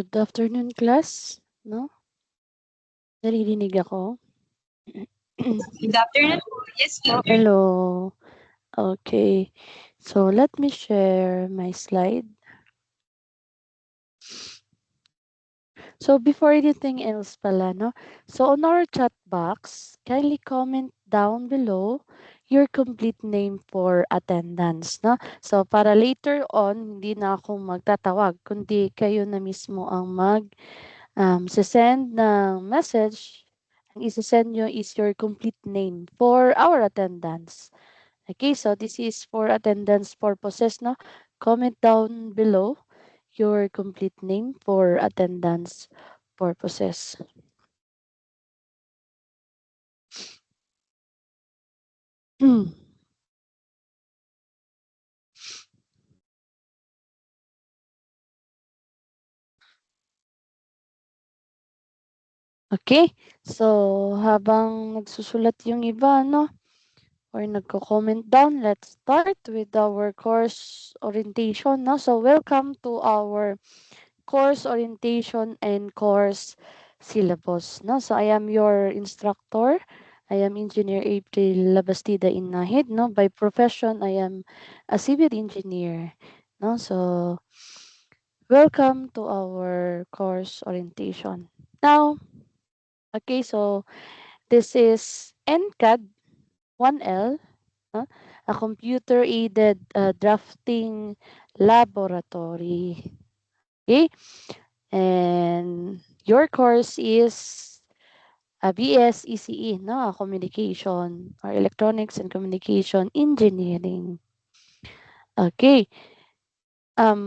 Good afternoon, class. No? Naririnig ako? Good afternoon po. Yes po. Hello. Okay. So, let me share my slide. So, before anything else pala, no? So, on our chat box, kindly comment down below your complete name for attendance, no? So, para later on, hindi na ako magtatawag, kundi kayo na mismo ang send ng message. Ang isi-send nyo is your complete name for our attendance. Okay, so this is for attendance purposes, no? Comment down below your complete name for attendance purposes. Okay, so habang nagsusulat yung iba, no? Or nagko-comment down, let's start with our course orientation, no? So welcome to our course orientation and course syllabus, no? So I am your instructor. I am Engineer April Labastida Inahid, no? By profession, I am a civil engineer, no? So welcome to our course orientation. Now, okay, so this is NCAD 1L, no? A computer-aided drafting laboratory. Okay, and your course is a BS ECE, no? A communication or electronics and communication engineering. Okay.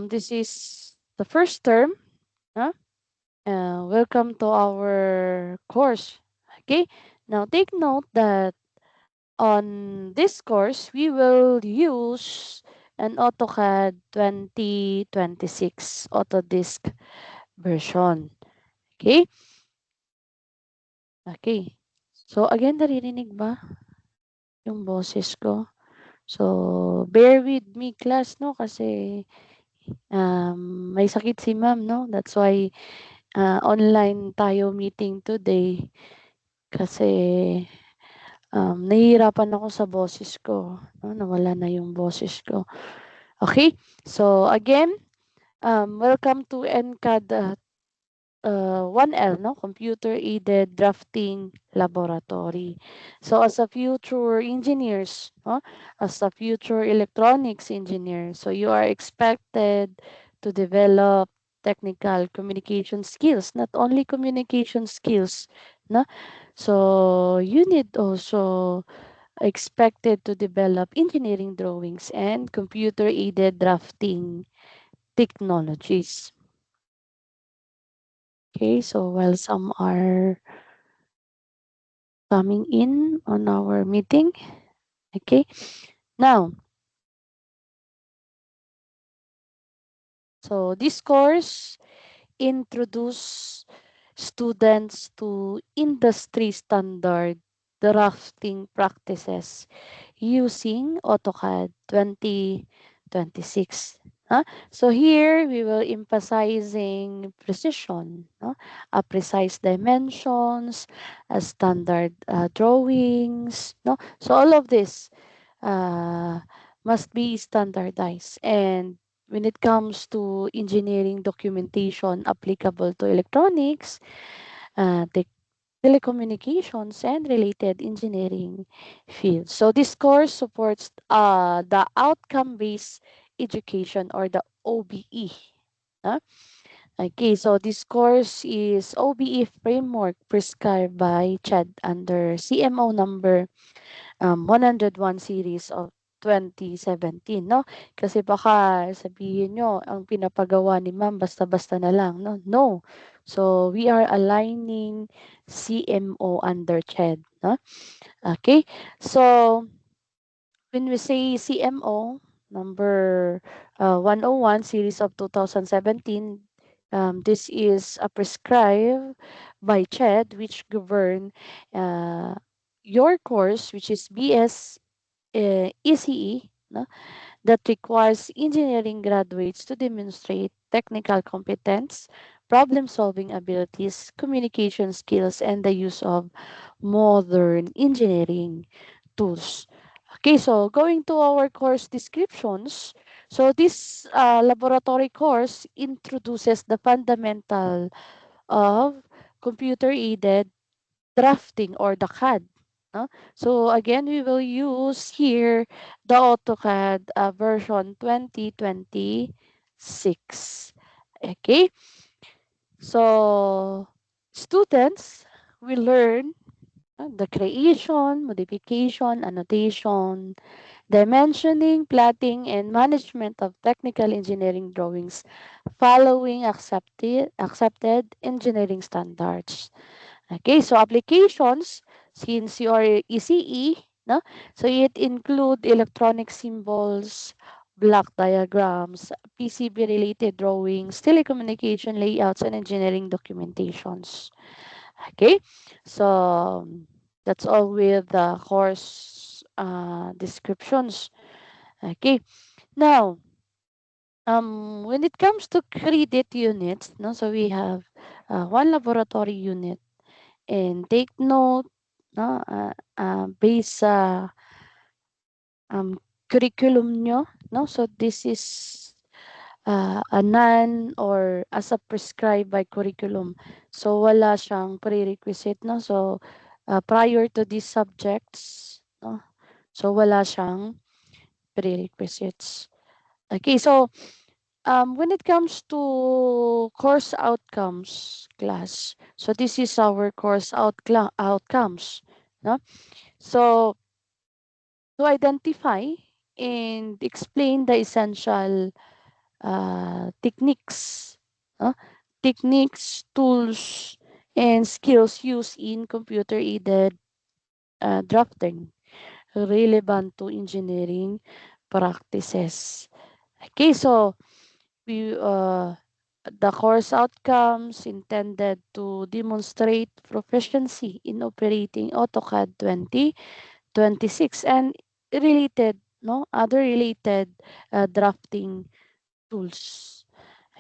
This is the first term. No? Welcome to our course. Okay. Now take note that on this course we will use an AutoCAD 2026 Autodesk version. Okay. Okay. So again, naririnig ba yung boses ko? So, bear with me class, no? Kasi may sakit si ma'am, no? That's why online tayo meeting today. Kasi nahihirapan ako sa boses ko. No? Nawala na yung boses ko. Okay? So, again, welcome to NCAD 1L, no? Computer-aided drafting laboratory. So as a future engineers, no? As a future electronics engineer, so you are expected to develop technical communication skills, not only communication skills, no? So you need also expected to develop engineering drawings and computer-aided drafting technologies. Okay, so while some are coming in on our meeting. Okay. Now, so this course introduce students to industry standard drafting practices using AutoCAD 2026. So here we will emphasizing precision, precise dimensions, standard drawings. No? So all of this uh, must be standardized. And when it comes to engineering documentation applicable to electronics, telecommunications, and related engineering fields. So this course supports the outcome-based education or the OBE. huh? Okay, so this course is OBE framework prescribed by CHED under CMO number 101 series of 2017, no? Kasi baka sabihin nyo, ang pinapagawa ni ma'am basta-basta na lang, no? No. So, we are aligning CMO under CHED, no? Okay. So, when we say CMO, number 101 series of 2017, this is a prescribed by CHED which govern uh, your course, which is BS ECE, no? That requires engineering graduates to demonstrate technical competence problem solving abilities, communication skills, and the use of modern engineering tools. Okay, so going to our course descriptions. So this laboratory course introduces the fundamental of computer aided drafting or the CAD. No? So again, we will use here the AutoCAD version 2026. Okay, so students will learn the creation, modification, annotation, dimensioning, plotting, and management of technical engineering drawings following accepted engineering standards. Okay, so applications, since you are ECE, no? So it include electronic symbols, block diagrams, PCB related drawings, telecommunication layouts, and engineering documentations. Okay, so that's all with the course descriptions. Okay, now when it comes to credit units, no, so we have one laboratory unit and take note no, base sa curriculum nyo. No? So this is a non or as a prescribed by curriculum. So wala siyang prerequisite. No? So prior to these subjects, no? So wala siyang prerequisites. Okay, so when it comes to course outcomes class, so this is our course outcomes. No? So to identify and explain the essential techniques, uh, tools, and skills used in computer aided drafting relevant to engineering practices. Okay, so we the course outcomes intended to demonstrate proficiency in operating AutoCAD 2026 and related no other related drafting tools.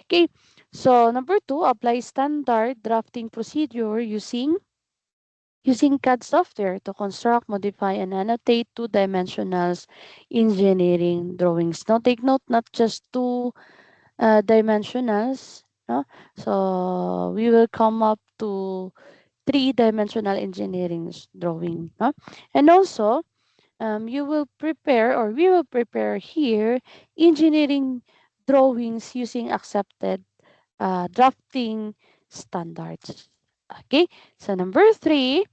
Okay, so number two, apply standard drafting procedure using CAD software to construct, modify, and annotate two-dimensional engineering drawings. Now take note, not just two dimensionals. No? So we will come up to three-dimensional engineering drawing. No? And also, you will prepare or we will prepare here engineering drawings using accepted drafting standards. Okay, so number three,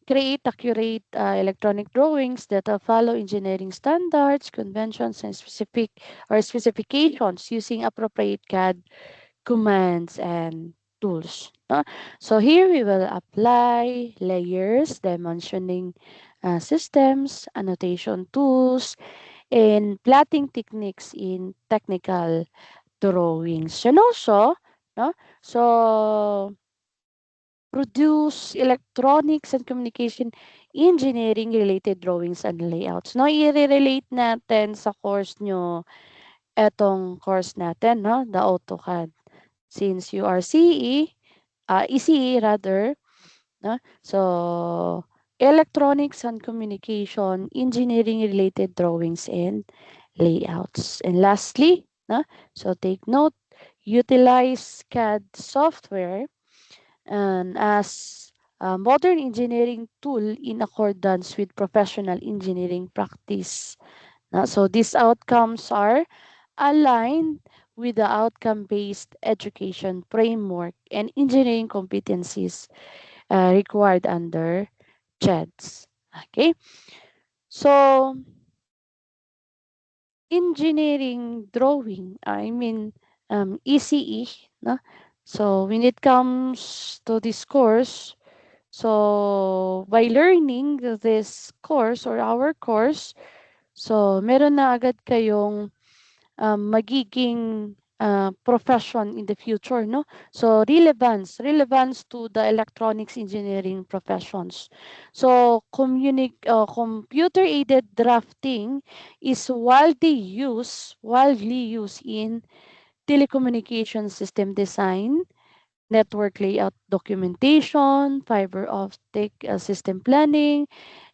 create accurate electronic drawings that follow engineering standards, conventions, and specifications using appropriate CAD commands and tools. No? So here we will apply layers, dimensioning systems, annotation tools, and plotting techniques in technical drawings. And also, no? So produce electronics and communication engineering related drawings and layouts. No, i-relate natin sa course nyo etong course natin, no? The AutoCAD. Since you are CE, ECE rather, no? So, electronics and communication engineering related drawings and layouts. And lastly, no? So take note, utilize CAD software and as a modern engineering tool in accordance with professional engineering practice. So these outcomes are aligned with the outcome-based education framework and engineering competencies required under CHEDS. Okay, so engineering drawing, I mean ECE. No? So when it comes to this course, so by learning this course or our course, so meron na agad kayong magiging profession in the future, no? So relevance to the electronics engineering professions. So computer aided drafting is widely used in telecommunication system design, network layout documentation, fiber optic system planning,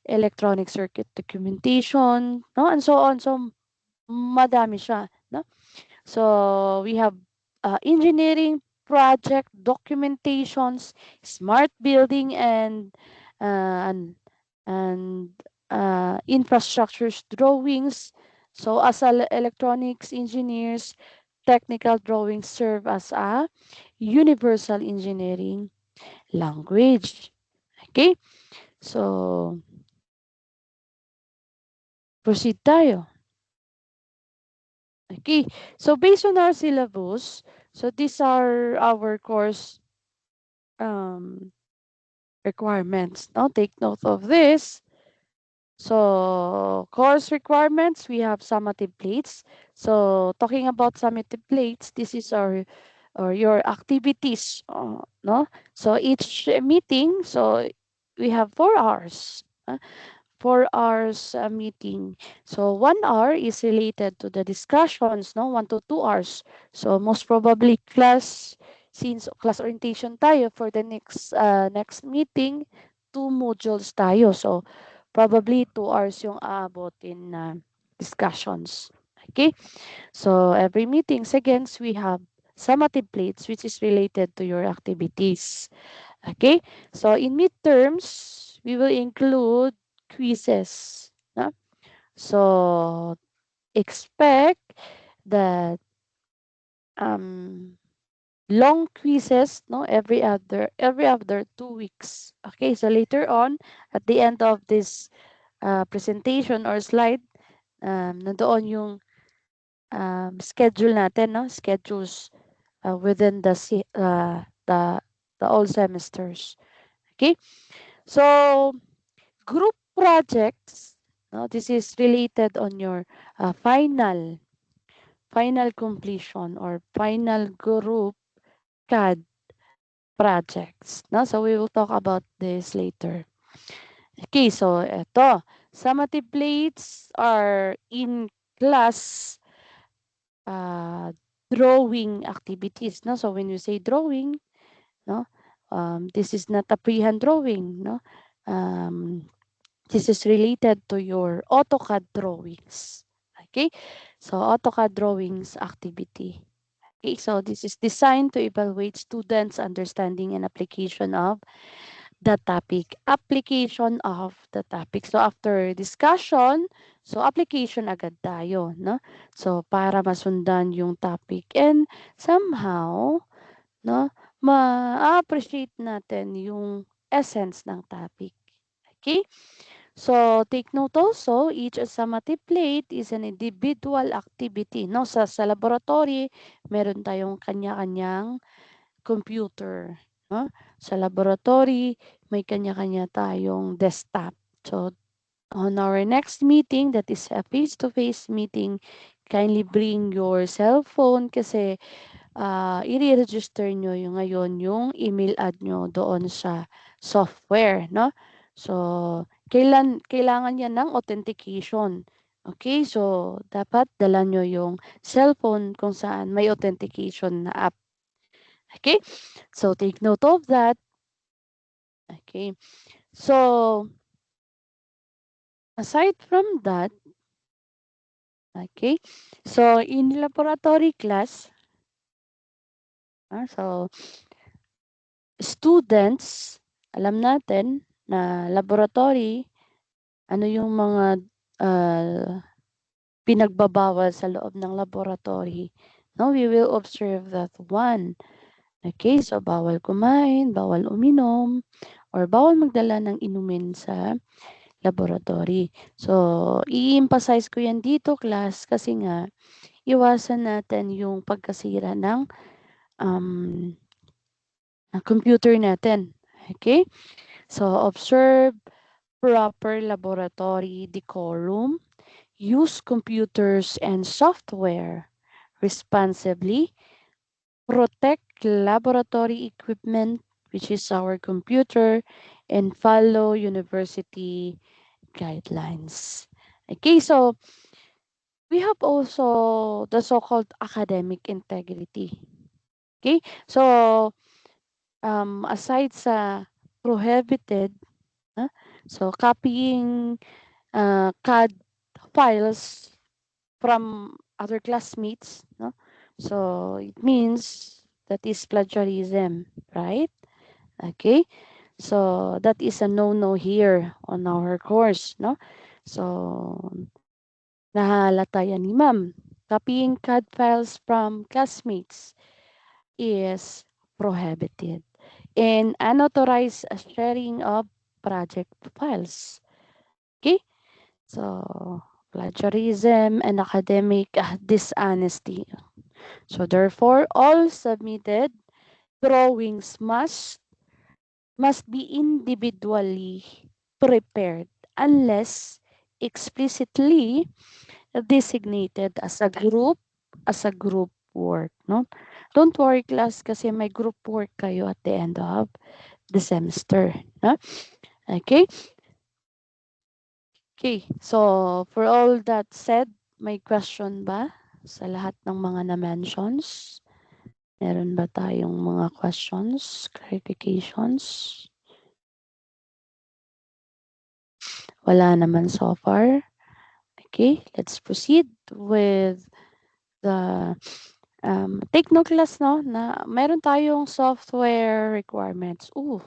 electronic circuit documentation, no? And so on. So, madami siya, no? So we have engineering project documentations, smart building, uh, and and infrastructures drawings. So as electronics engineers, technical drawings serve as a universal engineering language. Okay? So proceed tayo. Okay. So based on our syllabus, so these are our course um, requirements. Now take note of this. So course requirements, we have summative plates. So talking about summative plates, this is our or your activities, no? So each meeting, so we have 4 hours. 4 hours meeting. So 1 hour is related to the discussions, no? 1 to 2 hours. So most probably class, since class orientation tayo for the next meeting, 2 modules tayo. So probably 2 hours yung aabotin na discussions. Okay? So every meetings, again, we have summative plates which is related to your activities. Okay? So in midterms, we will include quizzes. No? So expect that um long quizzes, no, every other 2 weeks. Okay, so later on at the end of this presentation or slide, nandoon yung schedule natin, no, schedules within the all semesters. Okay, so group projects, no, this is related on your final completion or final group CAD projects. No? So we will talk about this later. Okay, so eto. Summative plates are in class uh, drawing activities. No? So when you say drawing, no, this is not a freehand drawing. No? Um, this is related to your AutoCAD drawings. Okay, so AutoCAD drawings activity. Okay, so this is designed to evaluate students' understanding and application of the topic. Application of the topic. So after discussion, so application agad tayo, no? So para masundan yung topic and somehow, no, ma-appreciate natin yung essence ng topic. Okay? So take note also, each summative plate is an individual activity. No? Sa laboratory, meron tayong kanya-kanyang computer. No? Sa laboratory, may kanya-kanya tayong desktop. So on our next meeting, that is a face-to-face meeting, kindly bring your cell phone kasi i-register nyo yung ngayon yung email ad nyo doon sa software, no? So, kailangan yan ng authentication. Okay, so dapat dala nyo yung cellphone kung saan may authentication na app. Okay, so take note of that. Okay, so aside from that, okay, so in laboratory class, so students, alam natin na laboratory, ano yung mga ah, pinagbabawal sa loob ng laboratory. No, we will observe that one. Okay, so bawal kumain, bawal uminom, or bawal magdala ng inumin sa laboratory. So, i-emphasize ko yan dito, class, kasi nga, iwasan natin yung pagkasira ng um, computer natin. Okay? So, observe proper laboratory decorum, use computers and software responsibly, protect laboratory equipment, which is our computer, and follow university guidelines. Okay, so we have also the so-called academic integrity. Okay, so aside sa prohibited, ah, so copying CAD files from other classmates, no? So it means that is plagiarism, right? Okay. So that is a no-no here on our course, no? So nahalata yan ni ma'am. Copying CAD files from classmates is prohibited. And unauthorized sharing of project files. Okay? So, plagiarism and academic dishonesty. So, therefore, all submitted drawings must be individually prepared unless explicitly designated as a group work, no? Don't worry class kasi may group work kayo at the end of the semester, no? Okay? Okay. So, for all that said, may question ba sa lahat ng mga na-mentions? Meron ba tayong mga questions, clarifications? Wala naman so far. Okay, let's proceed with the take note class, no, na meron tayong software requirements. Ooh,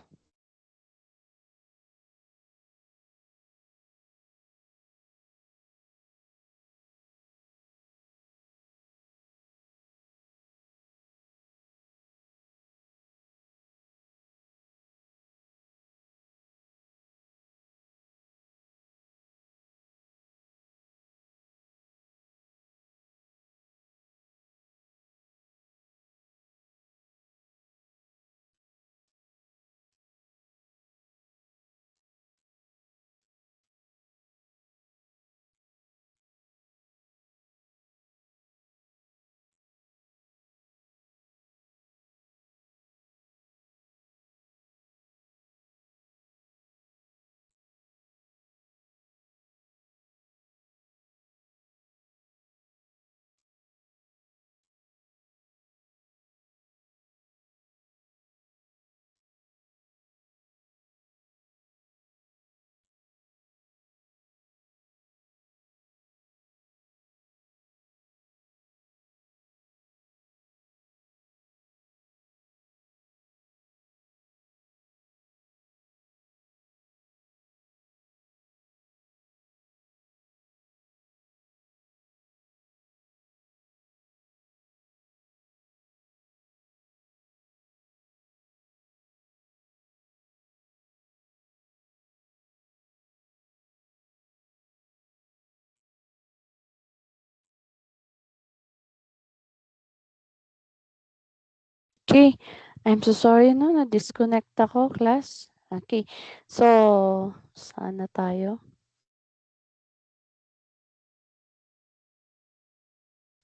okay. I'm so sorry, no, na-disconnect ako, class. Okay. So, saan na tayo?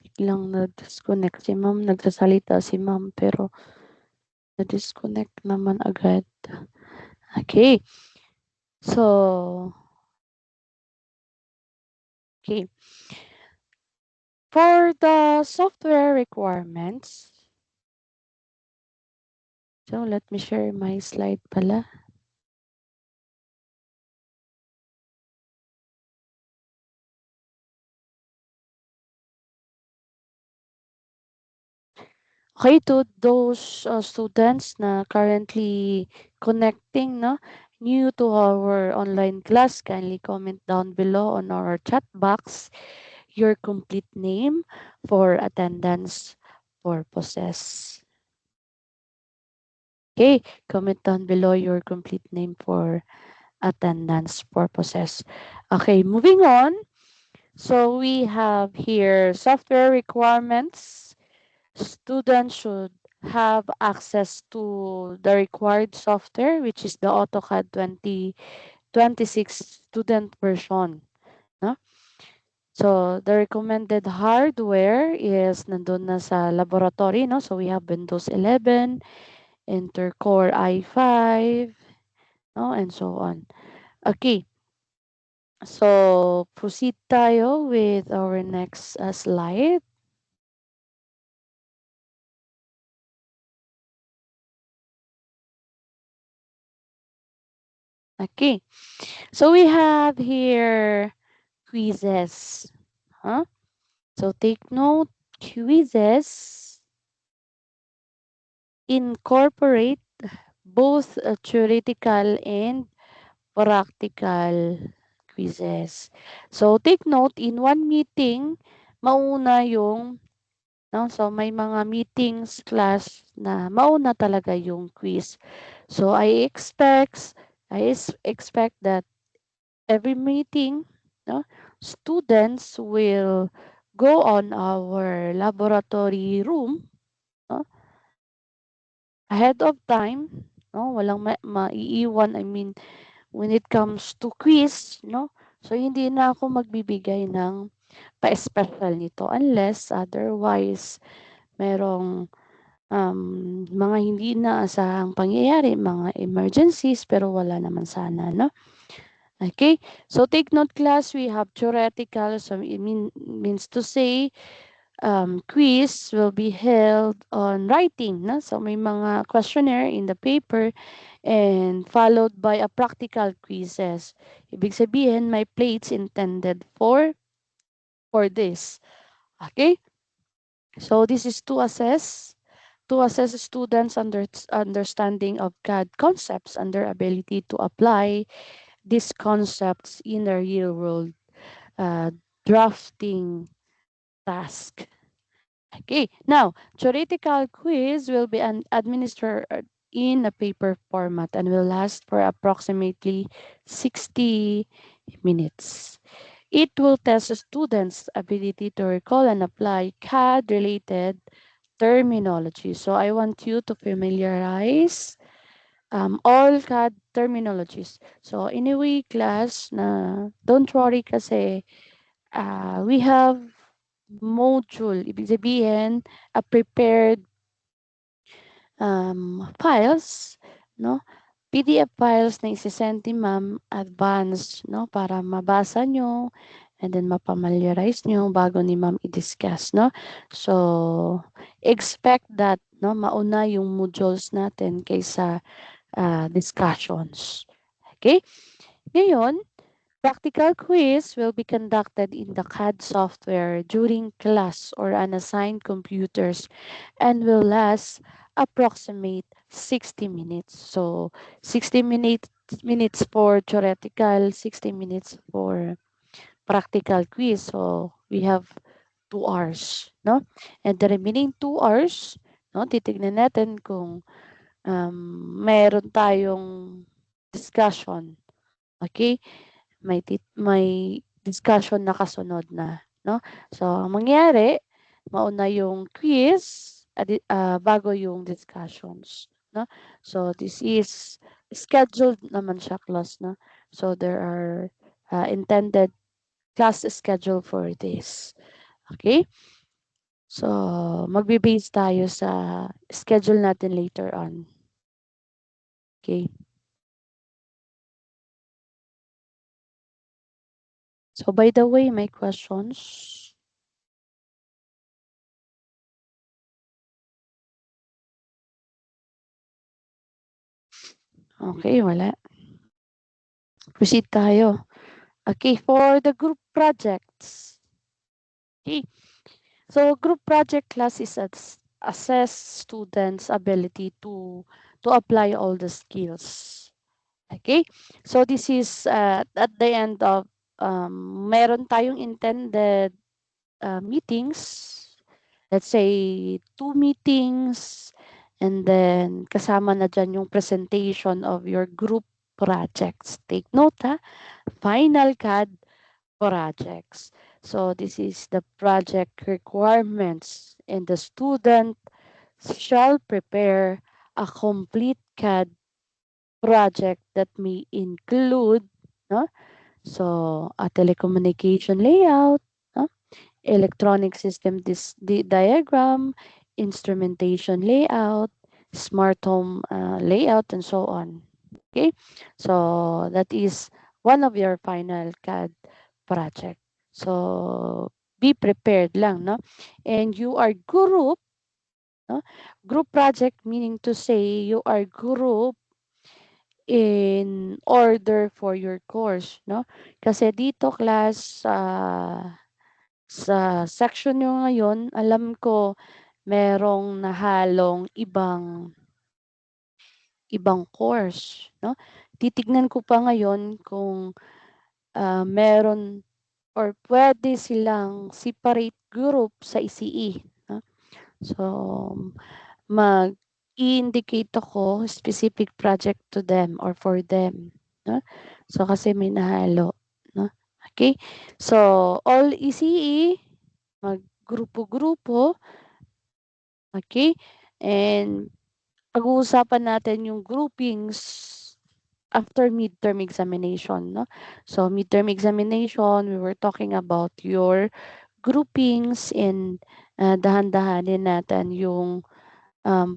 Biglang na-disconnect si ma'am. Nagsasalita si ma'am pero na-disconnect naman agad. Okay. So, okay. For the software requirements, so let me share my slide pala. Okay, to those students na currently connecting, no, new to our online class, kindly comment down below on our chat box your complete name for attendance purposes. Okay, comment down below your complete name for attendance purposes. Okay, moving on. So we have here software requirements. Students should have access to the required software, which is the AutoCAD 2026 student version. No? So, the recommended hardware is nandun na sa laboratory. No? So, we have Windows 11, Intercore i5, no? And so on. Okay. So, proceed tayo with our next slide. Okay. So we have here quizzes. Huh? So take note, quizzes incorporate both theoretical and practical quizzes. So take note, in one meeting, mauna yung, no? So may mga meetings class na mauna talaga yung quiz. So I expect that every meeting, no, students will go on our laboratory room, no, ahead of time, no, walang maiiwan. I mean, when it comes to quiz, no, so hindi na ako magbibigay ng pa-special nito unless otherwise merong mga hindi inaasahang pangyayari, mga emergencies, pero wala naman sana, no? Okay, so take note class, we have theoretical, so it means to say quiz will be held on writing, no? So may mga questionnaire in the paper and followed by a practical quizzes. Ibig sabihin, may plates intended for this. Okay? So this is to assess students' understanding of CAD concepts and their ability to apply these concepts in a real world uh, drafting task. Okay, now theoretical quiz will be administered in a paper format and will last for approximately 60 minutes. It will test a students' ability to recall and apply CAD related terminology. So I want you to familiarize all CAD terminologies. So anyway, class, na don't worry kasi we have module. Ibig sabihin, a prepared files, no? PDF files na isisend ni ma'am advance, no? Para mabasa nyo and then mapamaliarize nyo bago ni ma'am i-discuss, no? So, expect that, no? Mauna yung modules natin kaysa discussions. Okay? Ngayon, practical quiz will be conducted in the CAD software during class or unassigned computers and will last approximate 60 minutes. So 60 minutes for theoretical, 60 minutes for practical quiz. So we have 2 hours, no? And the remaining 2 hours, no, titignan natin kung meron tayong discussion. Okay? May discussion na kasunod na, no? So, ang mangyayari, mauna yung quiz, bago yung discussions, no? So, this is scheduled naman siya class, no? So, there are intended class schedule for this. Okay? So, magbe-base tayo sa schedule natin later on. Okay? So, by the way, may questions? Okay, wala. Proceed tayo. Okay, for the group projects. Okay, so group project class is assess students' ability to apply all the skills. Okay, so this is at the end of meron tayong intended meetings. Let's say 2 meetings and then kasama na dyan yung presentation of your group projects. Take note ha, final CAD projects. So this is the project requirements and the student shall prepare a complete CAD project that may include, no? So a telecommunication layout, no? Electronic system diagram, instrumentation layout, smart home layout, and so on. Okay, so that is one of your final CAD project. So be prepared lang, no? And you are group, no? Group project meaning to say you are group in order for your course, no? Kasi dito class, sa section niyo ngayon, alam ko merong nahalong ibang course, no? Titignan ko pa ngayon kung, meron or puwede silang separate group sa ICE, no? So, mag-i-indicate ako specific project to them or for them, no? So, kasi may nahalo, no? Okay. So, all ECE, maggrupo-grupo, okay. And pag-uusapan natin yung groupings after midterm examination, no? So, midterm examination, we were talking about your groupings and dahan-dahanin natin yung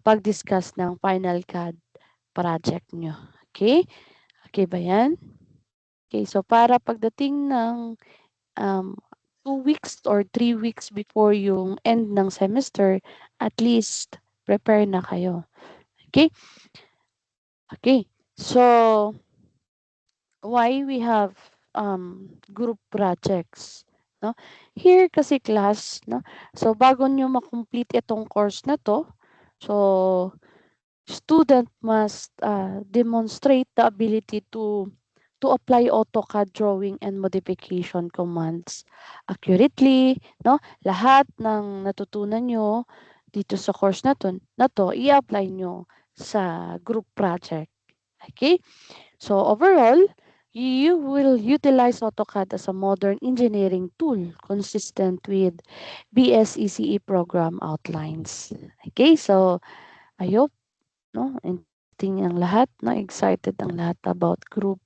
pag-discuss ng final CAD project nyo. Okay? Okay ba yan? Okay, so para pagdating ng um, 2 weeks or 3 weeks before yung end ng semester, at least prepare na kayo. Okay? Okay. So, why we have group projects? No? Here kasi class, no? So, bago nyo makomplete itong course na to, so, student must demonstrate the ability to apply AutoCAD drawing and modification commands accurately, no? Lahat ng natutunan nyo dito sa course na to i-apply nyo sa group project. Okay? So overall, you will utilize AutoCAD as a modern engineering tool consistent with BSECE program outlines. Okay? So I hope, no, interesting ang lahat, no, excited ang lahat about group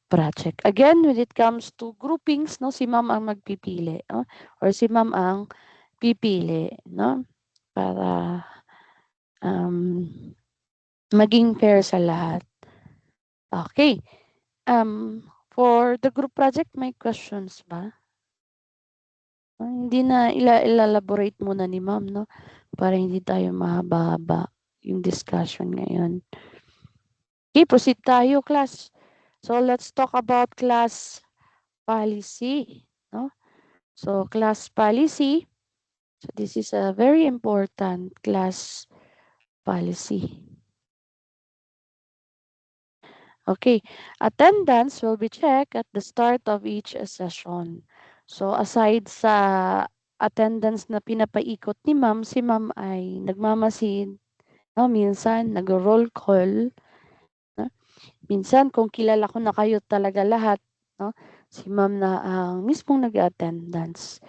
project. Again, when it comes to groupings, no, si ma'am ang magpipili, no, or si ma'am ang pipili, no, para maging fair sa lahat. Okay. For the group project, may questions ba? Hindi na elaborate muna ni ma'am, no, para hindi tayo mahaba-haba yung discussion ngayon. Okay, proceed tayo, class. So let's talk about class policy, no? So class policy, so this is a very important class policy. Okay, attendance will be checked at the start of each session. So aside sa attendance na pinapaikot ni ma'am, si ma'am ay nagmamasid, no? Minsan nag-roll call, no? Minsan kung kilala ko na kayo talaga lahat, no? Si ma'am na ang mismong nag-attendance.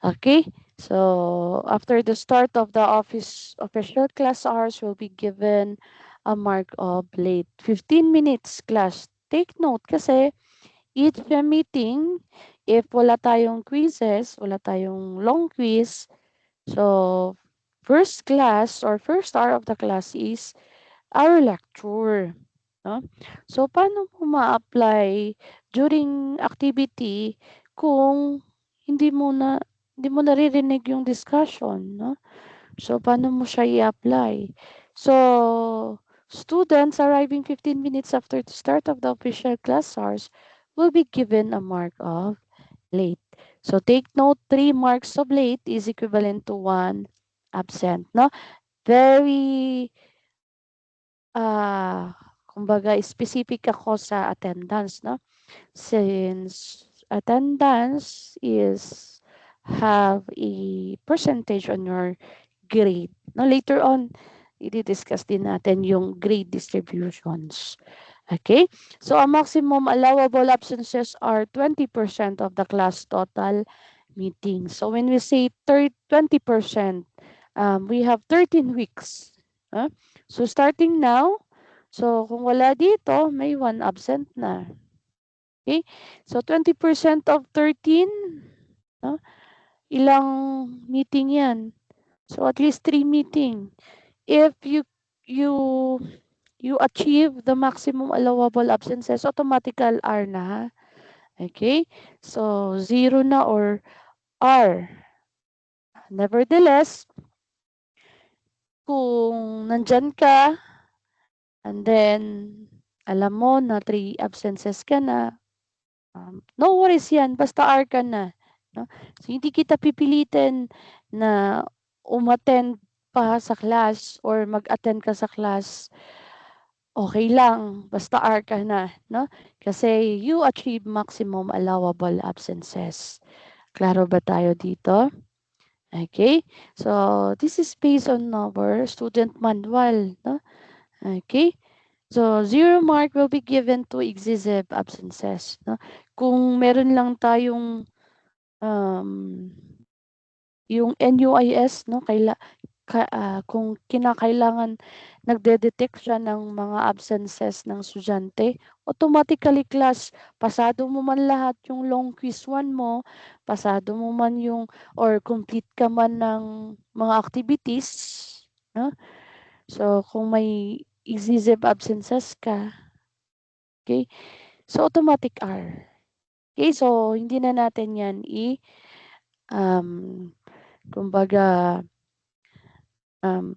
Okay, so after the start of the official class hours will be given a mark of late 15 minutes class. Take note kasi each meeting, if wala tayong quizzes, wala tayong long quiz, so first class or first hour of the class is our lecture. No? So, paano mo ma-apply during activity kung hindi mo na hindi mo naririnig yung discussion, no? So, paano mo siya i-apply? So, students arriving 15 minutes after the start of the official class hours will be given a mark of late. So, take note, 3 marks of late is equivalent to 1 absent, no? Very kumbaga specific ako sa attendance, no? Since attendance is have a percentage on your grade. No, later on, i-discuss din natin yung grade distributions. Okay? So, ang maximum allowable absences are 20% of the class total meeting. So, when we say 20%, we have 13 weeks. Huh? So, starting now, so kung wala dito, may 1 absent na. Okay? So, 20% of 13, no? Ilang meeting yan? So, at least 3 meeting. If you you achieve the maximum allowable absences, automatical R na. Okay? So, 0 na or R. Nevertheless, kung nandyan ka, and then alam mo na 3 absences ka na, no worries 'yan basta R ka na, 'no. So, hindi kita pipilitin na umattend pa sa class or mag-attend ka sa class, okey lang basta R ka na, 'no. Kasi you achieve maximum allowable absences. Klaro ba tayo dito? Okay. So, this is based on our student manual, 'no. Okay. So, 0 mark will be given to excessive absences, 'no. Kung meron lang tayong, um, yung NUIS, 'no, kung kinakailangan nagde-detect siya ng mga absences ng estudyante, automatically class, pasado mo man lahat yung long quiz 1 mo, pasado mo man yung or complete ka man ng mga activities, 'no. So, kung may excessive absences ka, okay, so automatic R. Okay, so hindi na natin 'yan um, kumbaga, um,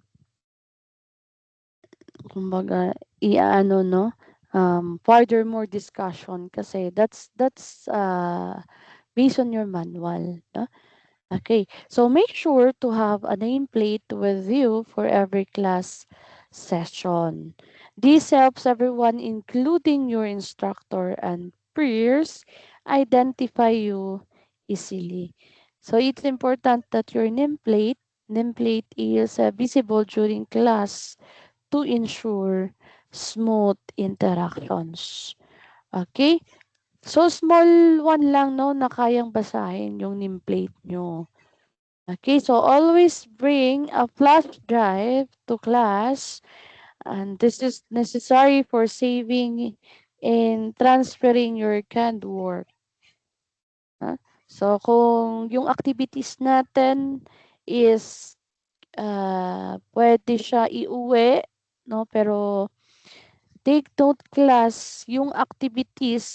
kumbaga i-aano 'no, furthermore discussion kasi that's based on your manual, 'no. Okay, so make sure to have a nameplate with you for every class session. This helps everyone, including your instructor and peers, identify you easily. So it's important that your nameplate is visible during class to ensure smooth interactions. Okay? So small one lang 'no na kayang basahin yung nameplate nyo. Okay, so always bring a flash drive to class, and this is necessary for saving and transferring your canned work. So kung yung activities natin is pwede siya iuwi, 'no, pero take note class, yung activities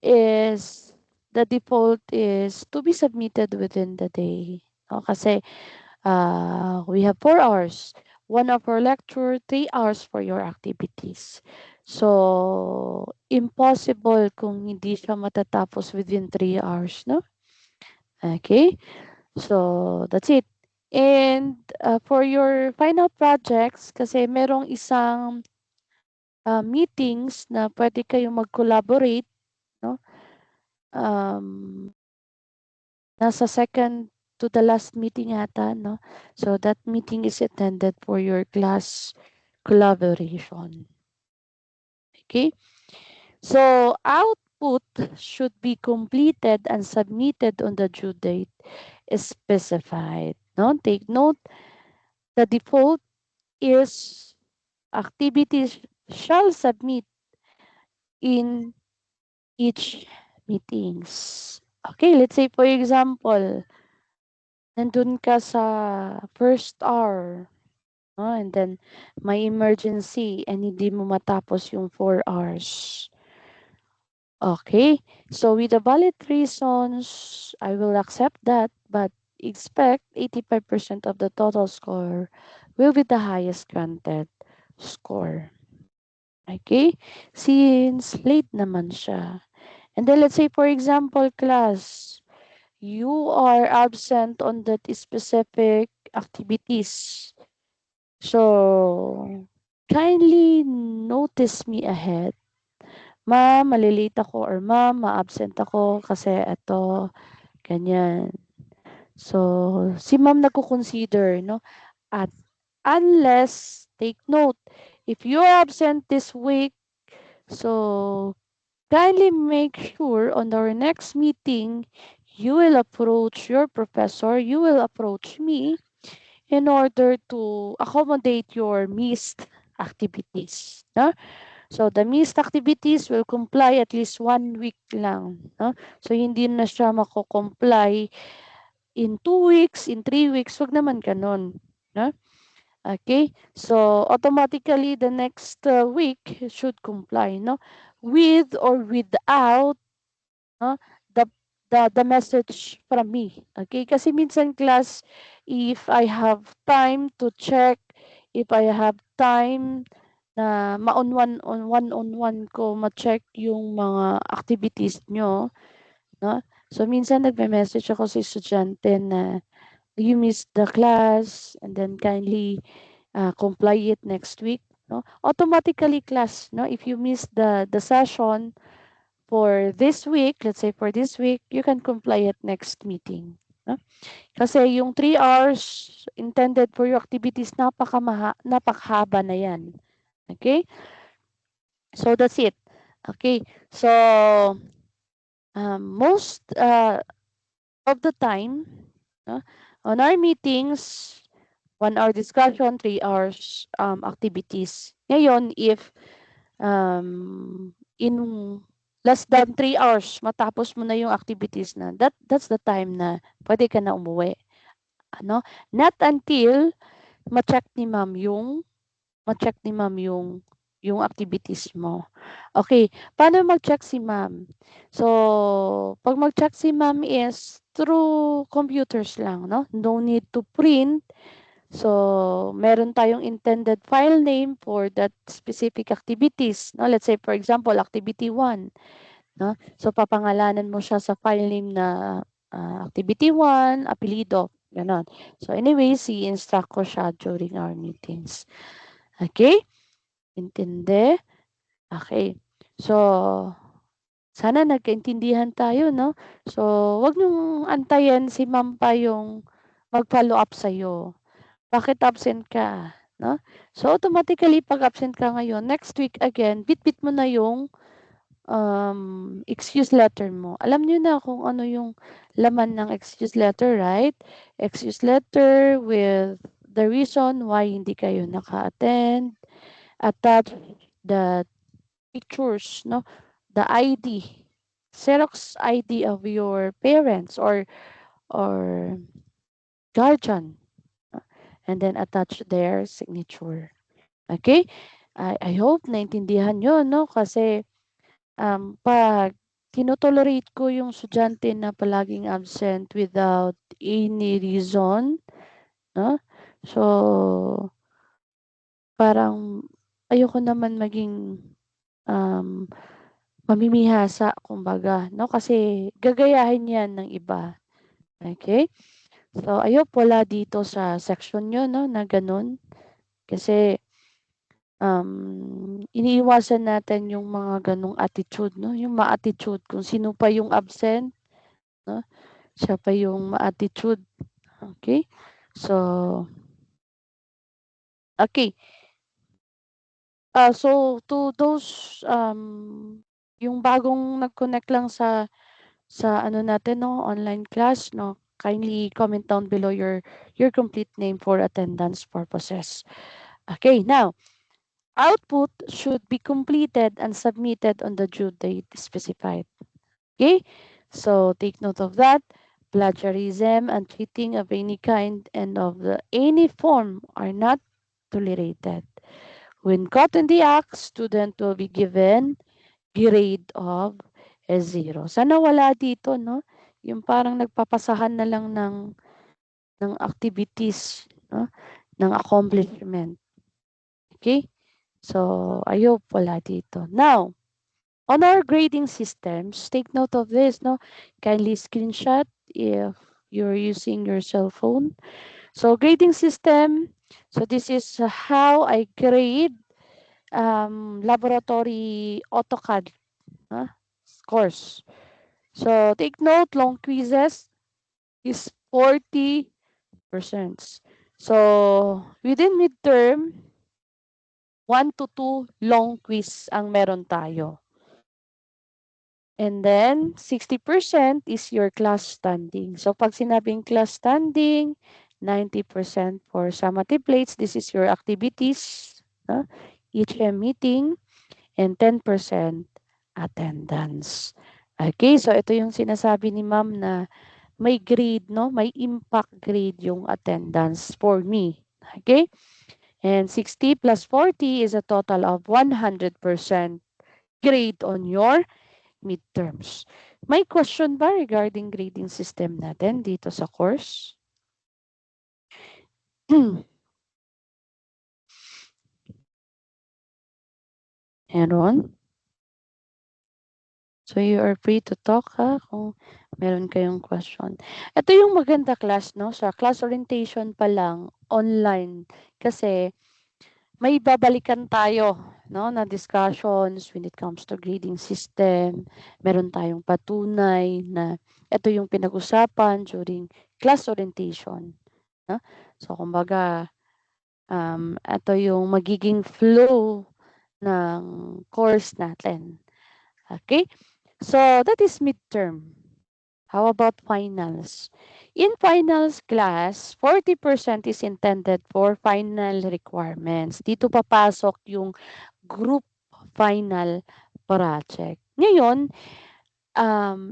is the default is to be submitted within the day. No? Kasi we have 4 hours. 1 hour lecture, 3 hours for your activities. So, impossible kung hindi siya matatapos within 3 hours, no? Okay? So, that's it. And for your final projects, kasi merong isang meetings na pwede kayong mag-collaborate, no? Um, nasa second to the last meeting yata, no? So that meeting is intended for your class collaboration. Okay? So output should be completed and submitted on the due date specified. No? Take note, the default is activities shall submit in each meetings. Okay, let's say for example, nandun ka sa first hour, no? And then may emergency and hindi mo matapos yung 4 hours. Okay, so with the valid reasons, I will accept that, but expect 85% of the total score will be the highest granted score. Okay, since late naman siya. And then let's say for example, class, you are absent on that specific activities. So, kindly notice me ahead. Ma'am, malilate ako or ma'am, ma-absent ako kasi eto, ganyan. So, si ma'am nagko-consider, no? At unless, take note, if you're absent this week, so kindly make sure on our next meeting, you will approach your professor, you will approach me in order to accommodate your missed activities. No? So, the missed activities will comply at least 1 week lang. No? So, hindi na siya mako-comply in 2 weeks, in 3 weeks. Wag naman ganun. No? Okay? So, automatically, the next week should comply. No? With or without, no, the the message from me. Okay? Kasi minsan class, if I have time to check, if I have time na one-on-one ko ma-check yung mga activities niyo, 'no. So, minsan nagme-message ako sa estudyante na, "You missed the class and then kindly, comply it next week," 'no. Automatically class, 'no, if you miss the session for this week, let's say for this week, you can comply it next meeting, 'no. Kasi yung 3 hours intended for your activities napakahaba na 'yan, okay. So, that's it. Okay. So, most of the time, no, on our meetings, 1 hour discussion, 3 hours activities. Ngayon, if in less than 3 hours, matapos mo na yung activities na, that's the time na pwede ka na umuwi. Ano? Not until ma-check ni ma'am ma-check ni ma'am yung activities mo. Okay, paano mag-check si ma'am? So, 'pag mag-check si ma'am is through computers lang, 'no? No need to print. So, meron tayong intended file name for that specific activities, 'no? Let's say for example, activity 1, 'no? So, papangalanan mo siya sa file name na, activity 1, apelyido, gano'n. So, anyways, i-instruct ko siya during our meetings. Okay? Intindi? Okay. So, sana nagkaintindihan tayo, 'no? So, 'wag niyong antayin si ma'am pa yung mag-follow up sa'yo. Bakit absent ka, 'no? So, automatically 'pag absent ka ngayon, next week again, bitbit mo na yung, excuse letter mo. Alam niyo na kung ano yung laman ng excuse letter, right? Excuse letter with the reason why hindi kayo naka-attend, attach the pictures, no? The ID, Xerox ID of your parents or guardian, no? And then attach their signature. Okay? I hope naintindihan nyo, no? Kasi pag tinotolerate ko yung estudyante na palaging absent without any reason, no? So, parang ayoko naman maging um, mamimihasa kumbaga, 'no, kasi gagayahin 'yan ng iba, okay. So, I hope wala dito sa section niyo, 'no, na gano'n. Kasi, iniiwasan natin yung mga gano'ng attitude, 'no, yung ma-attitude kung sino pa yung absent, 'no, siya pa yung ma-attitude, okay. So, okay. So to those, yung bagong nag-connect lang sa ano natin 'no, online class 'no, kindly comment down below your complete name for attendance purposes. Okay, now, output should be completed and submitted on the due date specified. Okay? So take note of that. Plagiarism and cheating of any kind and of any form are not tolerated. When caught in the act, student will be given grade of zero. Sana wala dito, no? Yung parang nagpapasahan na lang ng activities, no? Ng accomplishment. Okay? So, I hope wala dito. Now, on our grading systems, take note of this, no? Kindly screenshot if you're using your cell phone. So, grading system. So, this is how I grade laboratory AutoCAD course. So take note, long quizzes is 40%. So within midterm, 1 to 2 long quiz ang meron tayo. And then 60% is your class standing. So pag sinabing class standing, 90% for summative plates. This is your activities, each meeting, and 10% attendance. Okay, so ito yung sinasabi ni ma'am na may grade, no? May impact grade yung attendance for me. Okay? And 60 plus 40 is a total of 100% grade on your midterms. May question ba regarding grading system natin dito sa course? Meron? So, you are free to talk ha, kung meron kayong question. Ito yung maganda class 'no, sa class orientation pa lang, online. Kasi may babalikan tayo 'no, na discussions when it comes to grading system. Meron tayong patunay na ito yung pinag-usapan during class orientation 'no. So, kumbaga, ito yung magiging flow ng course natin, okay. So, that is midterm. How about finals? In finals class, 40% is intended for final requirements. Dito papasok yung group final project. Ngayon,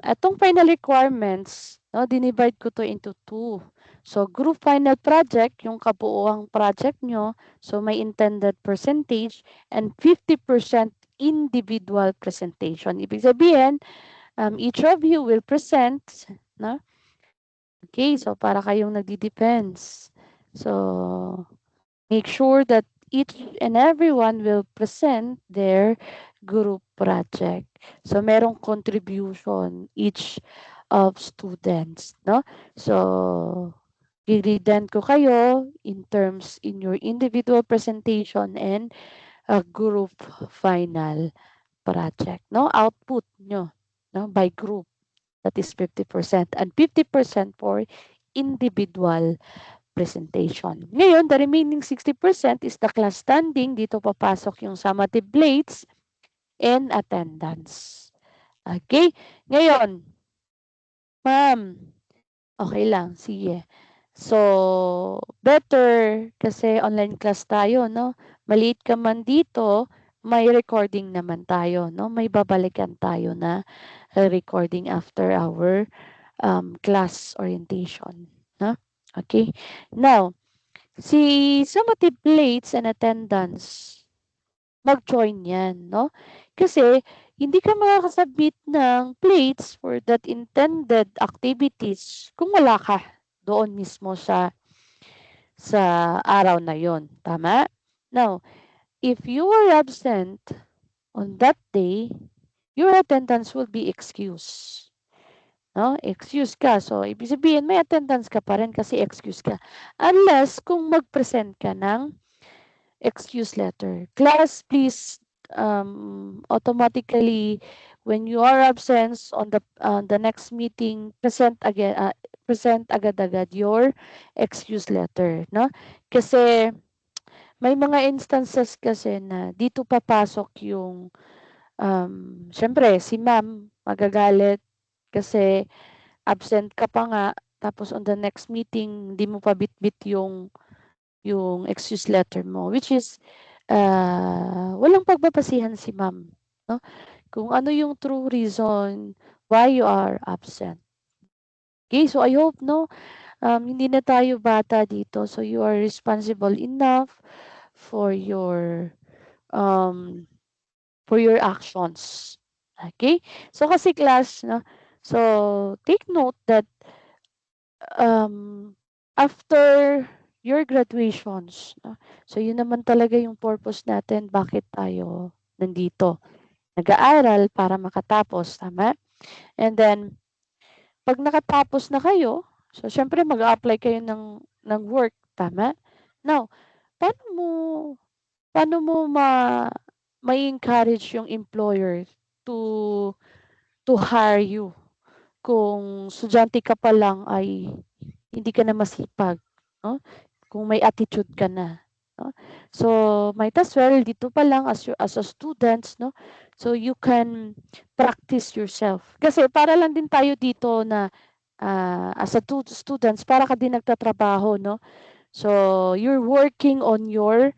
etong final requirements, no, dinivide ko to into two. So, group final project, yung kabuuang project nyo, so may intended percentage, and 50% individual presentation. Ibig sabihin, each of you will present, no? Okay, so para kayong nagdi-depends. So, make sure that each and everyone will present their group project. So, merong contribution each of students, no? So, i-read ko kayo in terms in your individual presentation and a group final project, no? Output nyo, no? By group. That is 50% and 50% for individual presentation. Ngayon, the remaining 60% is the class standing. Dito papasok yung summative blades and attendance. Okay? Ngayon, ma'am, okay lang, sige. So, better kasi online class tayo, no? Maliit ka man dito, may recording naman tayo, no? May babalikan tayo na recording after our class orientation. No? Okay? Now, si summative plates and attendance, mag-join yan, no? Kasi, hindi ka makakasubmit ng plates for that intended activities kung wala ka doon mismo sa araw na yon. Tama? Now, if you were absent on that day, your attendance will be excused. No? Excuse ka. So, ibig sabihin, may attendance ka pa rin kasi excuse ka. Unless kung mag-present ka ng excuse letter. Class, please automatically when you are absent on the next meeting, present agad-agad your excuse letter, no? Kasi may mga instances kasi na dito papasok yung syempre si ma'am magagalit kasi absent ka pa nga tapos on the next meeting hindi mo pa bitbit yung excuse letter mo, which is walang pagbabasihan si ma'am, no? Kung ano yung true reason why you are absent. Okay, so I hope, no, hindi na tayo bata dito. So you are responsible enough for um, your actions. Okay? So kasi class, no? So take note that after your graduations, no? So yun naman talaga yung purpose natin bakit tayo nandito. Nag-aaral para makatapos, tama? And then, pag nakatapos na kayo, so syempre mag-a-apply kayo ng work, tama? Now, paano mo paano mo mai-encourage yung employer to hire you kung estudyante ka pa lang ay hindi ka na masipag, no? Kung may attitude ka na, no? So, might as well dito pa lang as a students, no? So you can practice yourself. Kasi para lang din tayo dito na as a students para ka din nagtatrabaho, no? So you're working on your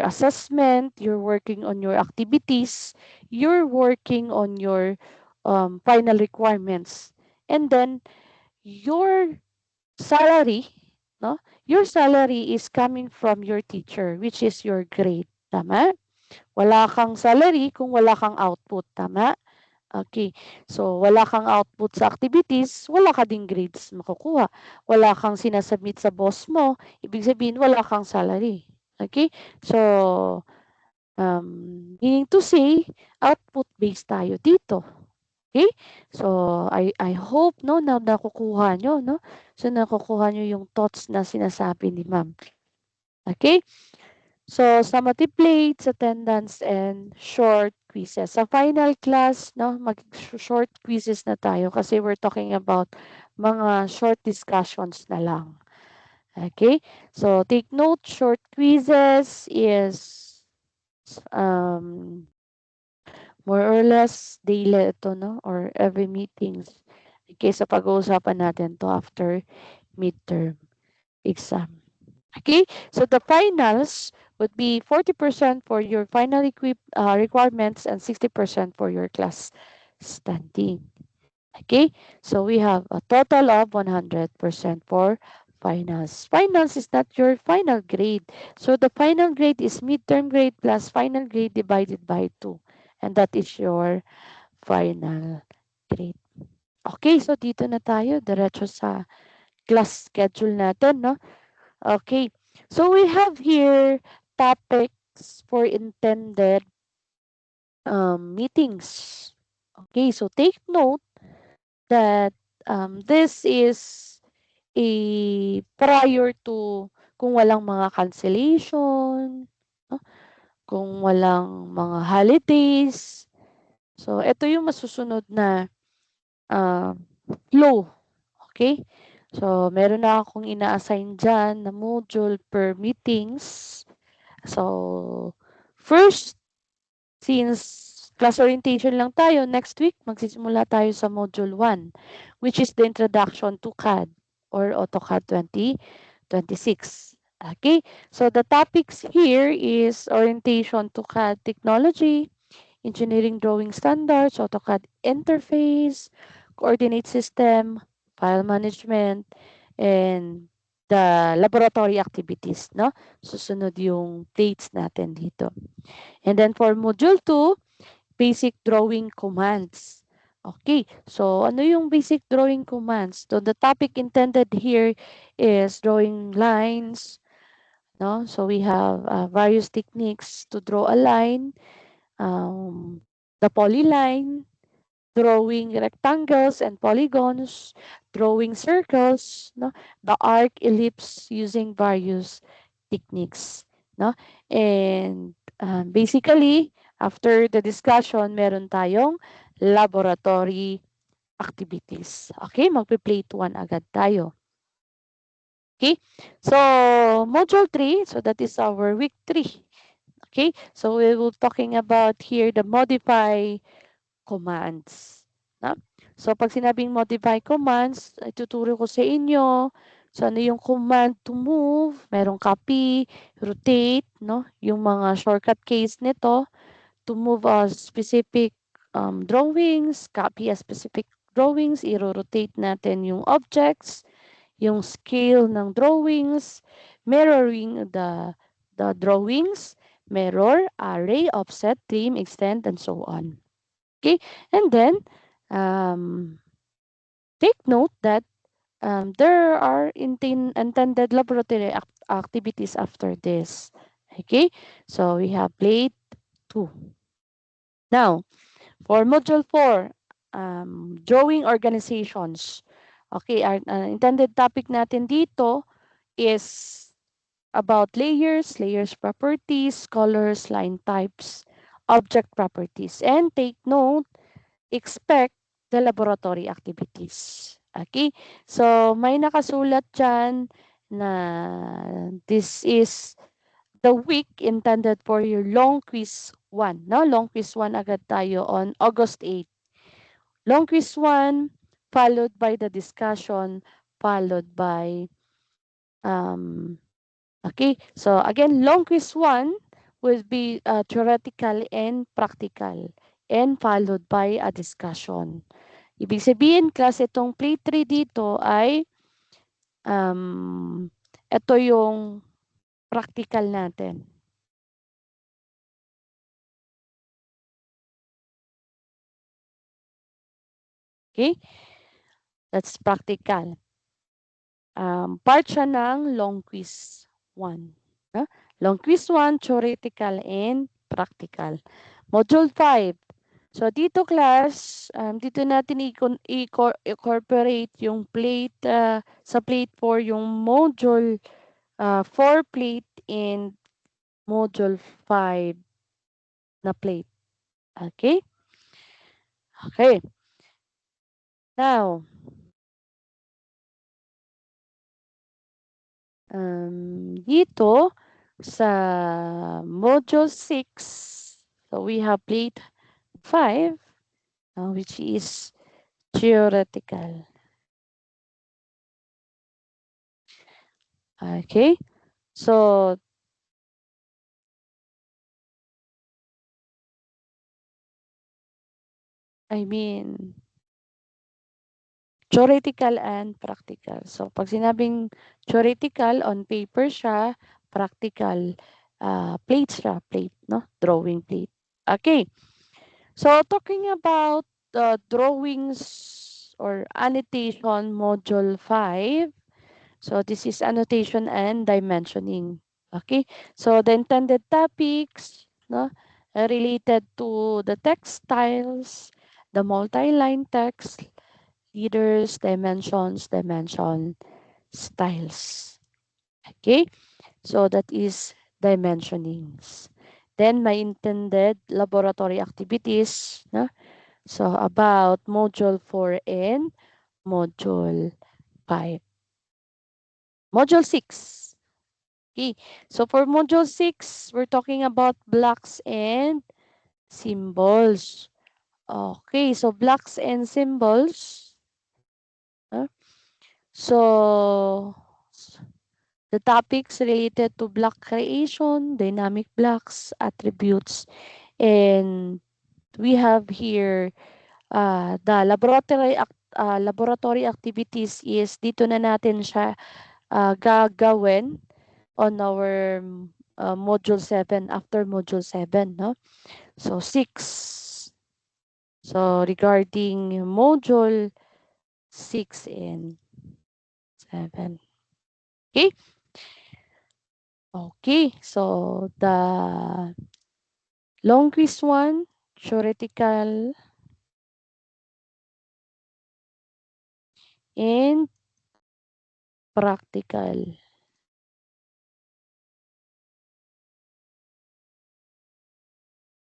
assessment, you're working on your activities, you're working on your final requirements. And then your salary, no? Your salary is coming from your teacher, which is your grade. Tama? Wala kang salary kung wala kang output. Tama? Okay. So, wala kang output sa activities, wala ka ding grades makukuha. Wala kang sinasubmit sa boss mo, ibig sabihin wala kang salary. Okay? So, Meaning to say, output-based tayo dito. Okay? So, I hope, no, na nakukuha nyo, no? So, nakukuha nyo yung thoughts na sinasabi ni ma'am. Okay? So, summative plates, attendance, and short quizzes. Sa final class, no, mag-short quizzes na tayo kasi we're talking about mga short discussions na lang. Okay? So, take note, short quizzes is um, more or less daily ito, no? Or every meetings. Okay, so pag-uusapan natin to after midterm exam. Okay, so the finals would be 40% for your final requirements and 60% for your class standing. Okay, so we have a total of 100% for finals. Finals is not your final grade. So the final grade is midterm grade plus final grade divided by 2. And that is your final grade. Okay, so dito na tayo. Diretso sa class schedule natin, no? Okay. So we have here topics for intended meetings. Okay, so take note that this is a prior to kung walang mga cancellation, no? Kung walang mga holidays. So, ito yung masusunod na uh, flow. Okay? So, meron na akong ina-assign dyan na module per meetings. So, first, since class orientation lang tayo, next week, magsisimula tayo sa module 1, which is the introduction to CAD or AutoCAD 2026. Okay, so the topics here is orientation to CAD technology, engineering drawing standards, AutoCAD interface, coordinate system, file management, and the laboratory activities, no? Susunod yung plates natin dito. And then for module 2, basic drawing commands. Okay, so ano yung basic drawing commands? So the topic intended here is drawing lines, no? So we have various techniques to draw a line, um, the polyline, drawing rectangles and polygons, drawing circles, no? The arc, ellipse using various techniques, no? And basically, after the discussion, meron tayong laboratory activities. Okay, magpe-plate 1 agad tayo. Okay, so module 3, so that is our week 3. Okay, so we will talking about here the modify commands. No? So, pag sinabing modify commands, ituturo ko sa inyo. So, ano yung command to move? Merong copy, rotate, no? Yung mga shortcut keys nito to move a specific drawings, copy a specific drawings, i-rotate natin yung objects, yung scale ng drawings, mirroring the drawings, mirror, array, offset, trim, extend, and so on. Okay, and then um, take note that there are intended laboratory activities after this. Okay, so we have plate 2. Now, for module 4, drawing organizations. Okay, our intended topic natin dito is about layers properties, colors, line types, object properties. And take note, expect the laboratory activities. Okay? So, may nakasulat dyan na this is the week intended for your long quiz 1. No? Long quiz 1 agad tayo on August 8. Long quiz 1 followed by the discussion, followed by okay, so again, long quiz 1 will be theoretical and practical and followed by a discussion. Ibig sabihin, class itong play 3 dito ay ito yung practical natin. Okay? That's practical. Part siya ng long quiz 1. Long quiz 1, theoretical and practical. Module 5. So, dito class, dito natin incorporate yung plate, sa plate 4, yung module 4 plate and module 5 na plate. Okay? Okay. Now, dito sa module 6, so we have plate 5, which is theoretical. Okay? So, I mean, theoretical and practical. So, pag sinabing theoretical, on paper siya, practical, plate siya, plate, no? Drawing plate. Okay. So, talking about the drawings or annotation module 5. So, this is annotation and dimensioning. Okay. So, the intended topics, no? Related to the textiles, the multi-line text, leaders, dimension, styles. Okay? So that is dimensionings. Then may intended laboratory activities. No? So about module 4 and module 5. Module 6. Okay. So for module 6, we're talking about blocks and symbols. Okay. So blocks and symbols. Uh, so the topics related to block creation, dynamic blocks, attributes, and we have here the laboratory activities is dito na natin siya gagawin on our module 7 after module 7, no? So 6. So regarding module 6 and 7. Okay? Okay. So the long quiz 1, theoretical, and practical.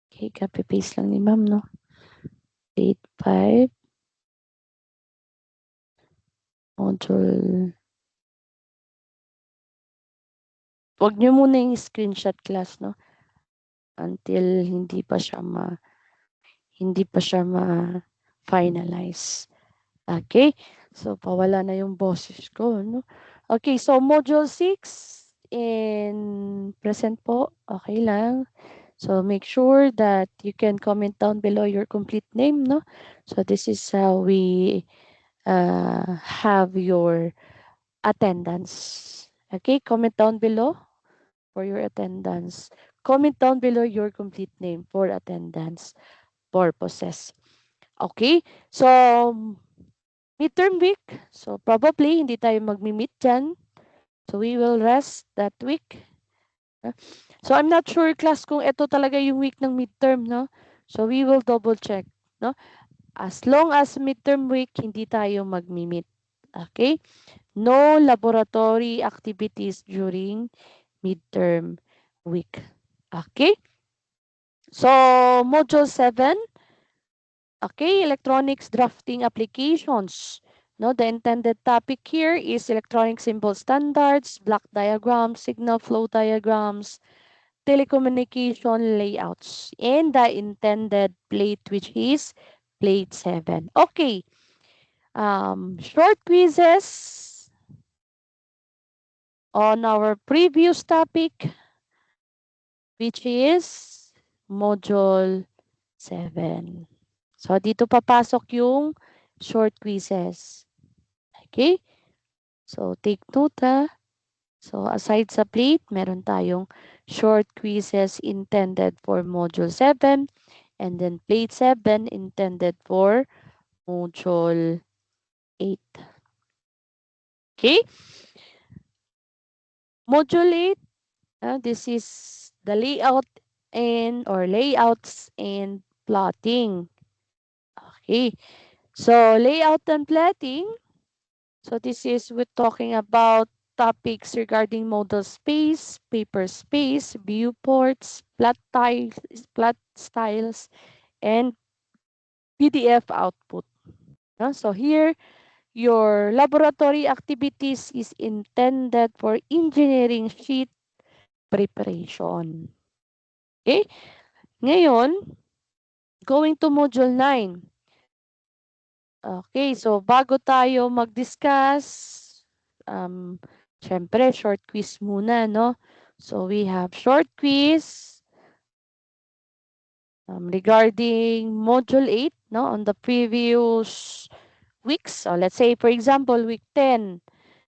Okay, copy-paste lang ni ma'am, no? Grade 5, module. Huwag niyo muna yung screenshot class, no? Until hindi pa siya ma-finalize. Okay? So, pawala na yung boses ko, no? Okay, so module 6 in present po, okay lang. So, make sure that you can comment down below your complete name, no? So, this is how we have your attendance. Okay, comment down below for your attendance. Comment down below your complete name for attendance purposes. Okay, so midterm week. So probably hindi tayo magmi-meet dyan. So we will rest that week. So I'm not sure class kung ito talaga yung week ng midterm, no? So we will double check, no? As long as midterm week, hindi tayo magmi-meet. Okay? No laboratory activities during midterm week. Okay? So, module 7, okay, electronics drafting applications. No, the intended topic here is electronic symbol standards, block diagrams, signal flow diagrams, telecommunication layouts, and the intended plate, which is plate 7. Okay, short quizzes on our previous topic, which is module 7. So, dito papasok yung short quizzes. Okay? So, take note ha. So, aside sa plate, meron tayong short quizzes intended for module 7 and then plate 7 intended for module 8. Okay? Module 8, this is the layout and or layouts and plotting. Okay. So layout and plotting. So this is we're talking about topics regarding model space, paper space, viewports, plot styles, and PDF output. So here, your laboratory activities is intended for engineering sheet preparation. Okay? Ngayon, going to module 9. Okay, so bago tayo mag-discuss, syempre, short quiz muna, no? So, we have short quiz regarding module 8, no? On the previous weeks. So, let's say, for example, week 10.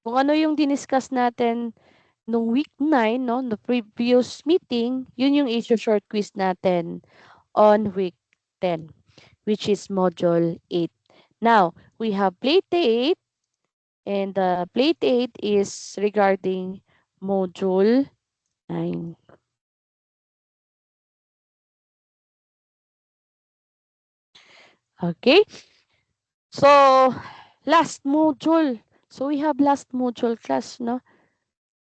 Kung ano yung diniscuss natin nung week 9, no? The previous meeting, yun yung issue short quiz natin on week 10, which is module 8. Now, we have plate 8, and the plate 8 is regarding module 9. Okay? So, last module. So, we have last module class, no?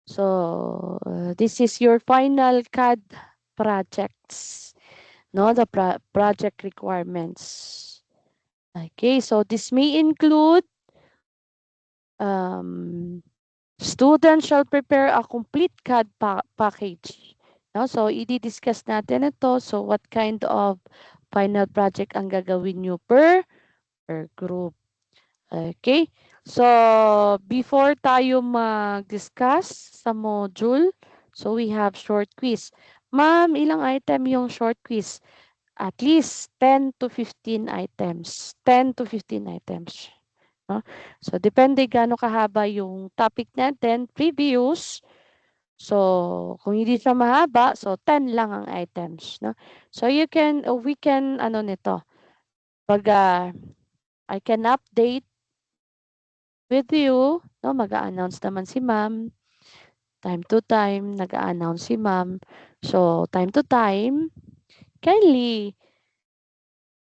So, this is your final CAD projects, no? The project requirements. Okay, so this may include um, students shall prepare a complete CAD package. No? So, i-discuss natin ito. So, what kind of final project ang gagawin nyo per group. Okay? So, before tayo mag-discuss sa module, so we have short quiz. Ma'am, ilang item yung short quiz? At least 10 to 15 items. 10 to 15 items. No? So, depende gaano kahaba yung topic natin, previous. So, kung hindi siya mahaba, so 10 lang ang items. No? So, we can, ano nito, pag I can update with you, no? Mag-a-announce naman si ma'am. Time to time, nag-a-announce si ma'am. So, time to time, kindly,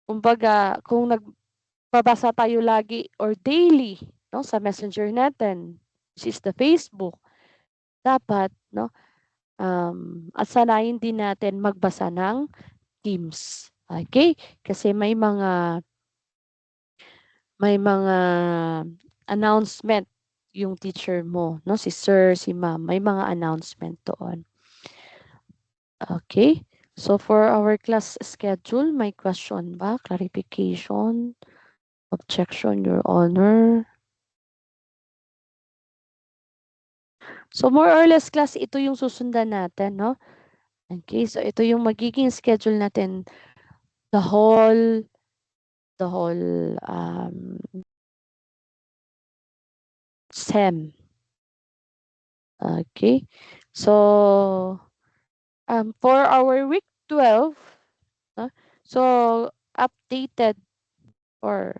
kumbaga, kung nagbabasa tayo lagi or daily, no, sa messenger natin, which is the Facebook, dapat, no, at sanayin din natin magbasa ng Teams. Okay? Kasi may mga announcement yung teacher mo, no? Si sir, si ma'am, may mga announcement doon. Okay? So for our class schedule, may question ba? Clarification? Objection, Your Honor? So more or less class, ito yung susundan natin, no? Okay, so ito yung magiging schedule natin the whole SEM. Okay? So, for our week 12, so updated or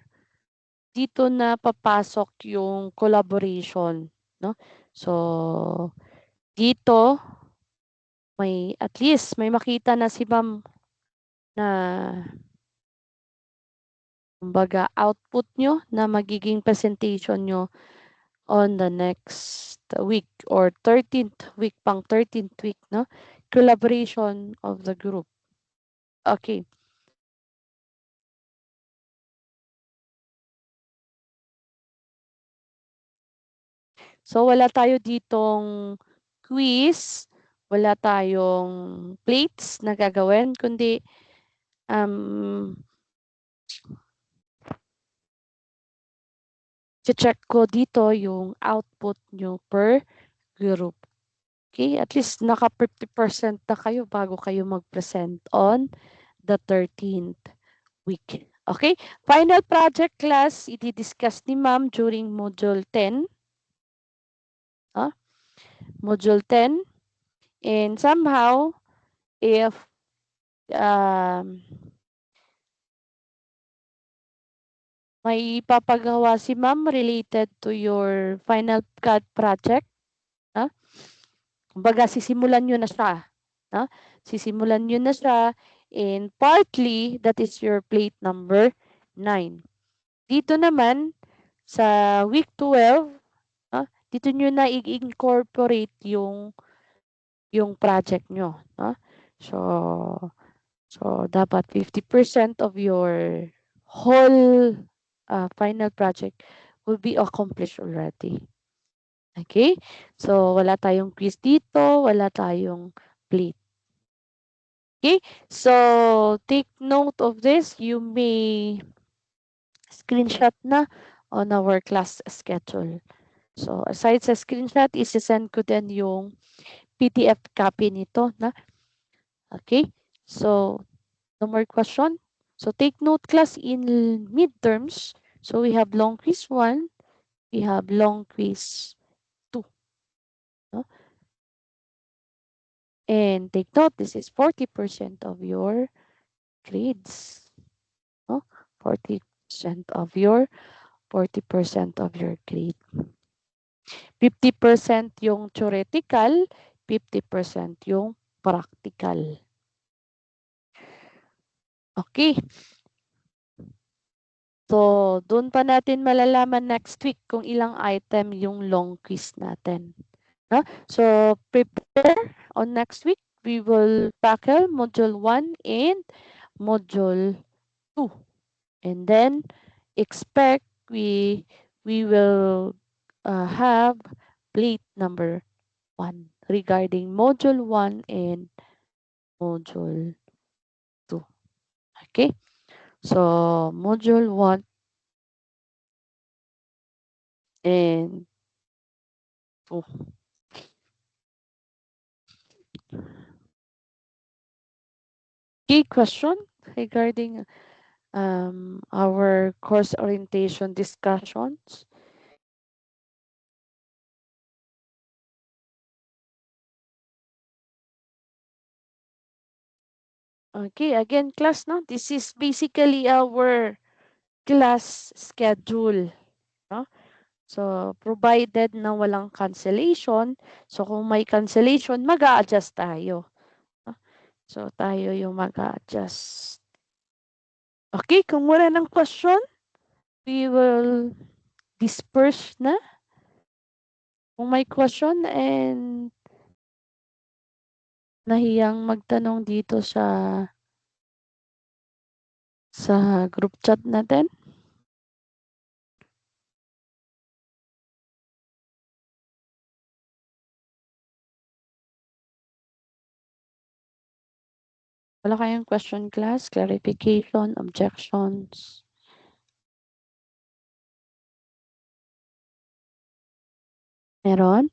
dito na papasok yung collaboration, no? So, dito may at least may makita na si ma'am na kumbaga output nyo na magiging presentation nyo on the next week or 13th week, pang 13th week, no? Collaboration of the group. Okay. So, wala tayo ditong quiz, wala tayong plates na gagawin, kundi check ko dito yung output nyo per group. Okay, at least naka 50% na kayo bago kayo mag-present on the 13th week. Okay, final project class, i-discuss ni ma'am during module 10. Module 10. And somehow, if may ipapagawa si ma'am related to your final CAD project, kumbaga sisimulan nyo na siya, Sisimulan nyo na siya, and partly, that is your plate number 9. Dito naman, sa week 12, dito nyo na i-incorporate yung project nyo. So, so dapat 50% of your whole final project will be accomplished already. Okay? So, wala tayong quiz dito, wala tayong plate. Okay? So, take note of this. You may screenshot na on our class schedule. So, aside sa screenshot, isi-send ko din yung PDF copy nito na. Okay? So, no more question. So, take note class in midterms. So, we have long quiz 1, we have long quiz 2. No? And take note, this is 40% of your grades. No? 40% of your 40% of your grade. 50% yung theoretical, 50% yung practical. Okay. So, doon pa natin malalaman next week kung ilang item yung long quiz natin. So, prepare on next week. We will tackle module 1 and module 2. And then, expect we will have plate number 1 regarding module 1 and module 2. Okay? So, module 1 and 2. Key question regarding our course orientation discussions. Okay, again, class, no? This is basically our class schedule. No? So, provided na walang cancellation. So, kung may cancellation, mag-a-adjust tayo. No? So, tayo yung mag-a-adjust. Okay, kung wala ng question, we will disperse na. Kung may question and nahiyang magtanong dito sa group chat natin. Wala kayong question, class? Clarification, objections? Meron?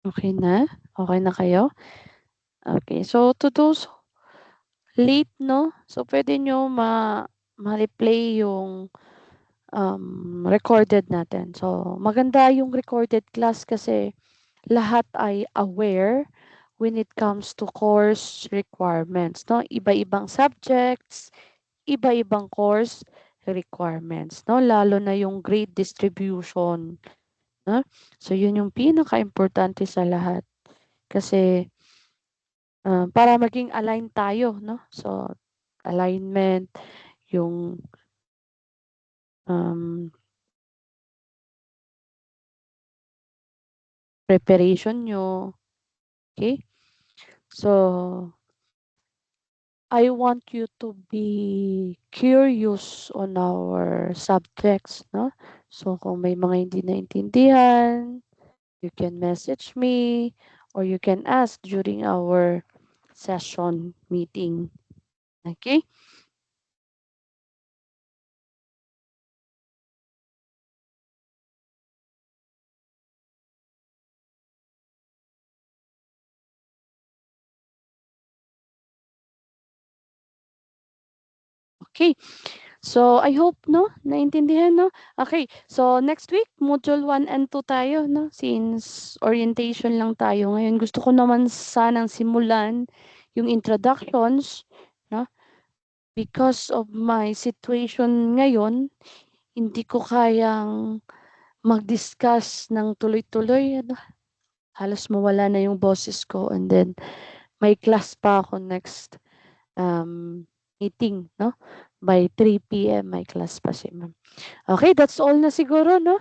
Okay na? Okay na kayo? Okay. So, to those late, no? So, pwede nyo ma-replay yung recorded natin. So, maganda yung recorded class kasi lahat ay aware when it comes to course requirements, no? Iba-ibang subjects, iba-ibang course requirements, no? Lalo na yung grade distribution, no? So, yun yung pinaka-importante sa lahat. Kasi, para maging align tayo, no? So, alignment, yung preparation nyo. Okay? So, I want you to be curious on our subjects, no? So, kung may mga hindi naintindihan, you can message me or you can ask during our session meeting. Okay? Okay. So, I hope, no? Naintindihan, no? Okay. So, next week, module 1 and 2 tayo, no? Since orientation lang tayo ngayon. Gusto ko naman sanang simulan yung introductions, no? Because of my situation ngayon, hindi ko kayang mag-discuss ng tuloy-tuloy ano, halos mawala na yung boses ko and then may class pa ako next meeting 'no, by 3 PM may class pa si ma'am. Okay, that's all na siguro 'no?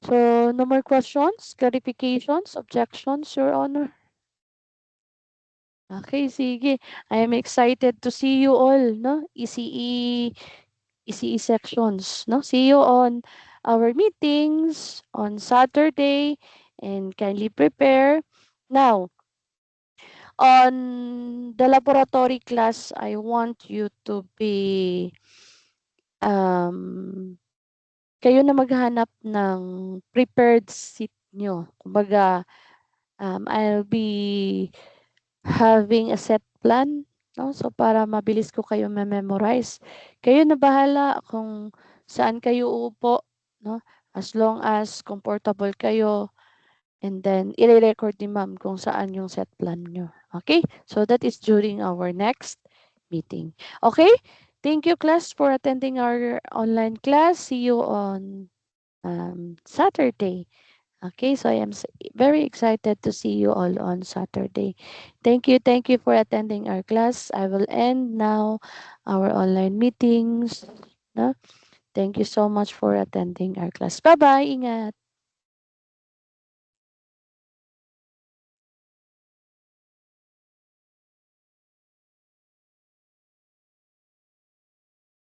So, no more questions, clarifications, objections, Your Honor? Okay, sige. I am excited to see you all, no? ECE sections, no? See you on our meetings on Saturday and kindly prepare. Now, on the laboratory class, I want you to be um kayo na maghanap ng prepared seat nyo. Kumbaga, I'll be having a set plan, no? So, para mabilis ko kayo ma-memorize. Kayo na bahala kung saan kayo uupo, no? As long as comfortable kayo and then i-record ni ma'am kung saan yung set plan nyo. Okay? So, that is during our next meeting. Okay? Thank you, class, for attending our online class. See you on Saturday. Okay, so I am very excited to see you all on Saturday. Thank you for attending our class. I will end now our online meetings. No? Thank you so much for attending our class. Bye-bye. Ingat.